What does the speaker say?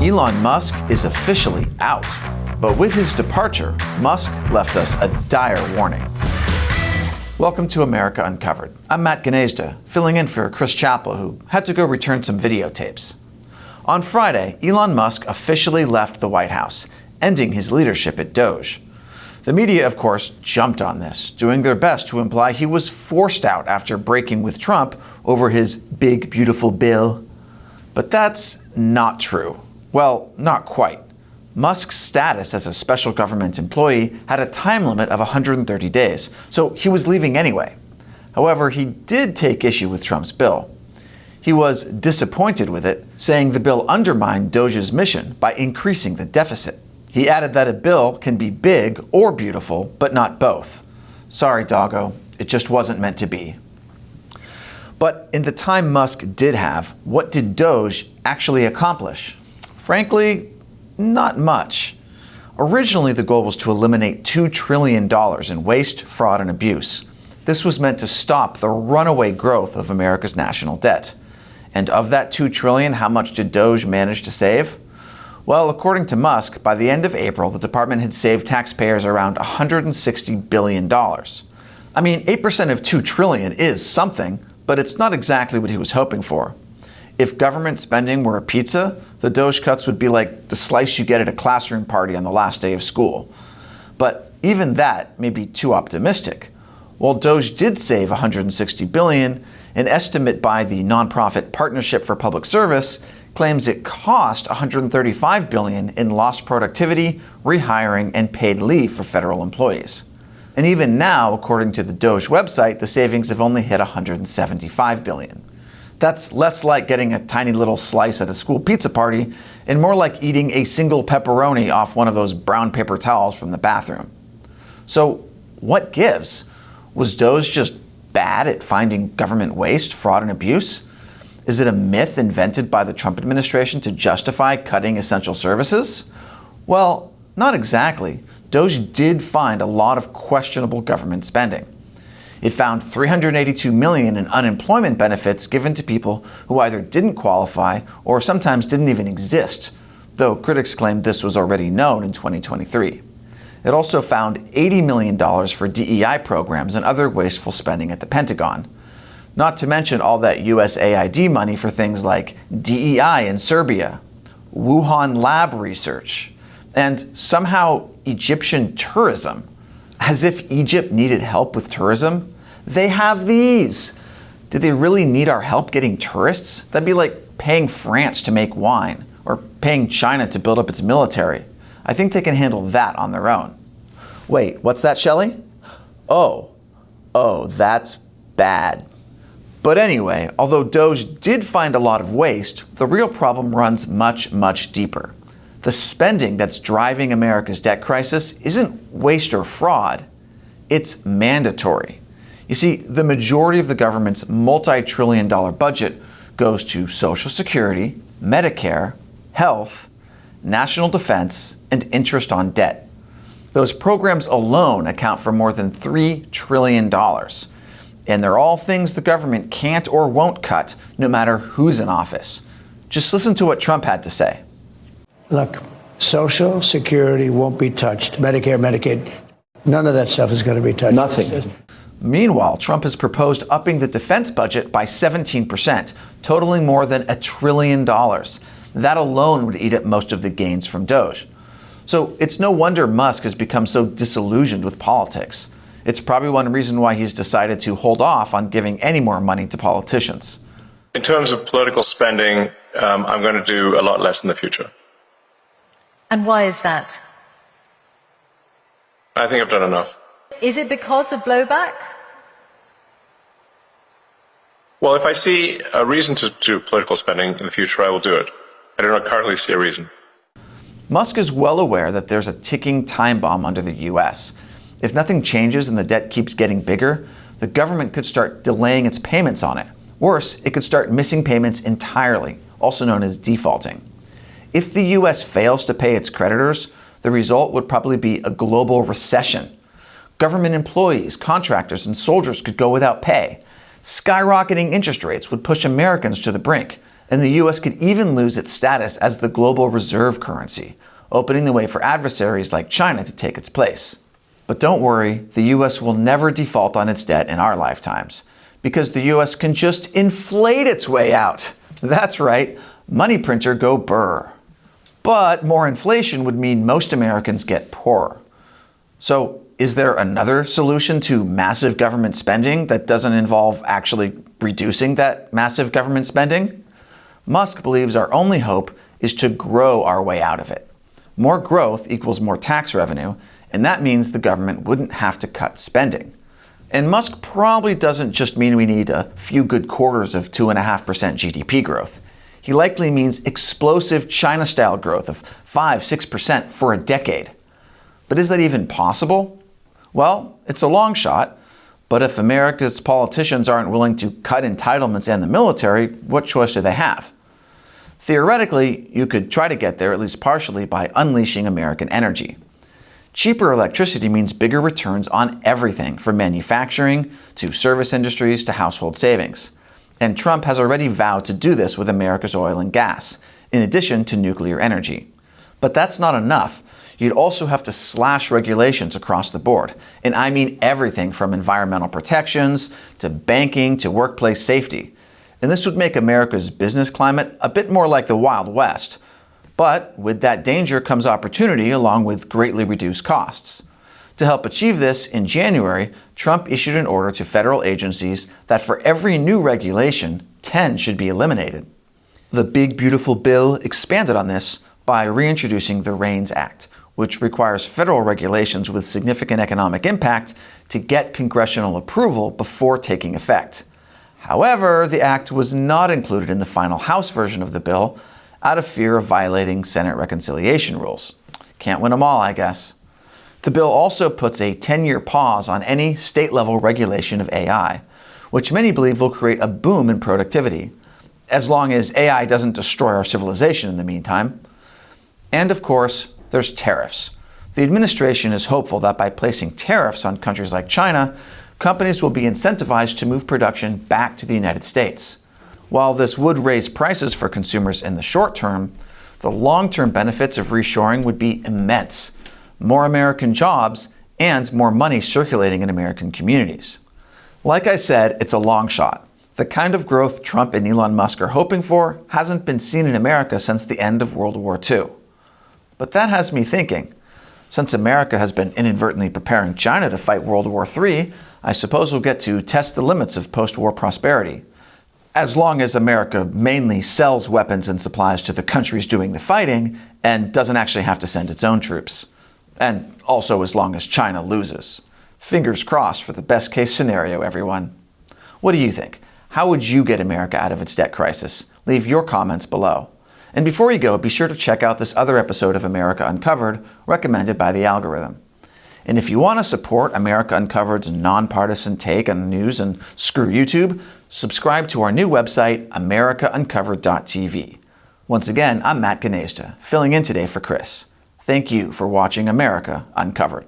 Elon Musk is officially out, but with his departure, Musk left us a dire warning. Welcome to America Uncovered. I'm Matt Gnezda, filling in for Chris Chappell, who had to go return some videotapes. On Friday, Elon Musk officially left the White House, ending his leadership at DOGE. The media, of course, jumped on this, doing their best to imply he was forced out after breaking with Trump over his big, beautiful bill. But that's not true. Well, not quite. Musk's status as a special government employee had a time limit of 130 days, so he was leaving anyway. However, he did take issue with Trump's bill. He was disappointed with it, saying the bill undermined DOGE's mission by increasing the deficit. He added that a bill can be big or beautiful, but not both. Sorry, doggo, it just wasn't meant to be. But in the time Musk did have, what did DOGE actually accomplish? Frankly, not much. Originally, the goal was to eliminate $2 trillion in waste, fraud, and abuse. This was meant to stop the runaway growth of America's national debt. And of that $2 trillion, how much did DOGE manage to save? Well, according to Musk, by the end of April, the department had saved taxpayers around $160 billion. I mean, 8% of $2 trillion is something, but it's not exactly what he was hoping for. If government spending were a pizza, the DOGE cuts would be like the slice you get at a classroom party on the last day of school. But even that may be too optimistic. While DOGE did save $160 billion, an estimate by the nonprofit Partnership for Public Service claims it cost $135 billion in lost productivity, rehiring, and paid leave for federal employees. And even now, according to the DOGE website, the savings have only hit $175 billion. That's less like getting a tiny little slice at a school pizza party and more like eating a single pepperoni off one of those brown paper towels from the bathroom. So what gives? Was DOGE just bad at finding government waste, fraud, and abuse? Is it a myth invented by the Trump administration to justify cutting essential services? Well, not exactly. DOGE did find a lot of questionable government spending. It found $382 million in unemployment benefits given to people who either didn't qualify or sometimes didn't even exist, though critics claimed this was already known in 2023. It also found $80 million for DEI programs and other wasteful spending at the Pentagon. Not to mention all that USAID money for things like DEI in Serbia, Wuhan lab research, and somehow Egyptian tourism. As if Egypt needed help with tourism. They have these. Did they really need our help getting tourists? That'd be like paying France to make wine or paying China to build up its military. I think they can handle that on their own. Wait, what's that, Shelley? Oh, that's bad. But anyway, although DOGE did find a lot of waste, the real problem runs much, much deeper. The spending that's driving America's debt crisis isn't waste or fraud, it's mandatory. You see, the majority of the government's multi-trillion-dollar budget goes to Social Security, Medicare, health, national defense, and interest on debt. Those programs alone account for more than $3 trillion. And they're all things the government can't or won't cut, no matter who's in office. Just listen to what Trump had to say. Look, Social Security won't be touched. Medicare, Medicaid, none of that stuff is going to be touched. Nothing. Meanwhile, Trump has proposed upping the defense budget by 17%, totaling more than $1 trillion. That alone would eat up most of the gains from DOGE. So it's no wonder Musk has become so disillusioned with politics. It's probably one reason why he's decided to hold off on giving any more money to politicians. In terms of political spending, I'm going to do a lot less in the future. And why is that? I think I've done enough. Is it because of blowback? Well, if I see a reason to do political spending in the future, I will do it. I do not currently see a reason. Musk is well aware that there's a ticking time bomb under the U.S. If nothing changes and the debt keeps getting bigger, the government could start delaying its payments on it. Worse, it could start missing payments entirely, also known as defaulting. If the U.S. fails to pay its creditors, the result would probably be a global recession. Government employees, contractors, and soldiers could go without pay. Skyrocketing interest rates would push Americans to the brink, And the US could even lose its status as the global reserve currency, opening the way for adversaries like China to take its place. But don't worry, the US will never default on its debt in our lifetimes, because the US can just inflate its way out. That's right, money printer go burr. But more inflation would mean most Americans get poorer. So is there another solution to massive government spending that doesn't involve actually reducing that massive government spending? Musk believes our only hope is to grow our way out of it. More growth equals more tax revenue, and that means the government wouldn't have to cut spending. And Musk probably doesn't just mean we need a few good quarters of 2.5% GDP growth. He likely means explosive China-style growth of 5-6% for a decade. But is that even possible? Well, it's a long shot, but if America's politicians aren't willing to cut entitlements and the military, what choice do they have? Theoretically, you could try to get there at least partially by unleashing American energy. Cheaper electricity means bigger returns on everything from manufacturing to service industries to household savings. And Trump has already vowed to do this with America's oil and gas, in addition to nuclear energy. But that's not enough. You'd also have to slash regulations across the board. And I mean everything from environmental protections to banking to workplace safety. And this would make America's business climate a bit more like the Wild West. But with that danger comes opportunity along with greatly reduced costs. To help achieve this, in January, Trump issued an order to federal agencies that for every new regulation, 10 should be eliminated. The Big Beautiful Bill expanded on this by reintroducing the REINS Act, which requires federal regulations with significant economic impact to get congressional approval before taking effect. However, the act was not included in the final House version of the bill out of fear of violating Senate reconciliation rules. Can't win them all, I guess. The bill also puts a 10-year pause on any state-level regulation of AI, which many believe will create a boom in productivity, as long as AI doesn't destroy our civilization in the meantime. And of course, there's tariffs. The administration is hopeful that by placing tariffs on countries like China, companies will be incentivized to move production back to the United States. While this would raise prices for consumers in the short term, the long-term benefits of reshoring would be immense. More American jobs and more money circulating in American communities. Like I said, it's a long shot. The kind of growth Trump and Elon Musk are hoping for hasn't been seen in America since the end of World War II. But that has me thinking, since America has been inadvertently preparing China to fight World War III, I suppose we'll get to test the limits of post-war prosperity. As long as America mainly sells weapons and supplies to the countries doing the fighting and doesn't actually have to send its own troops. And also as long as China loses. Fingers crossed for the best case scenario, everyone. What do you think? How would you get America out of its debt crisis? Leave your comments below. And before you go, be sure to check out this other episode of America Uncovered, recommended by the algorithm. And if you want to support America Uncovered's nonpartisan take on the news and screw YouTube, subscribe to our new website, americauncovered.tv. Once again, I'm Matt Gnezda, filling in today for Chris. Thank you for watching America Uncovered.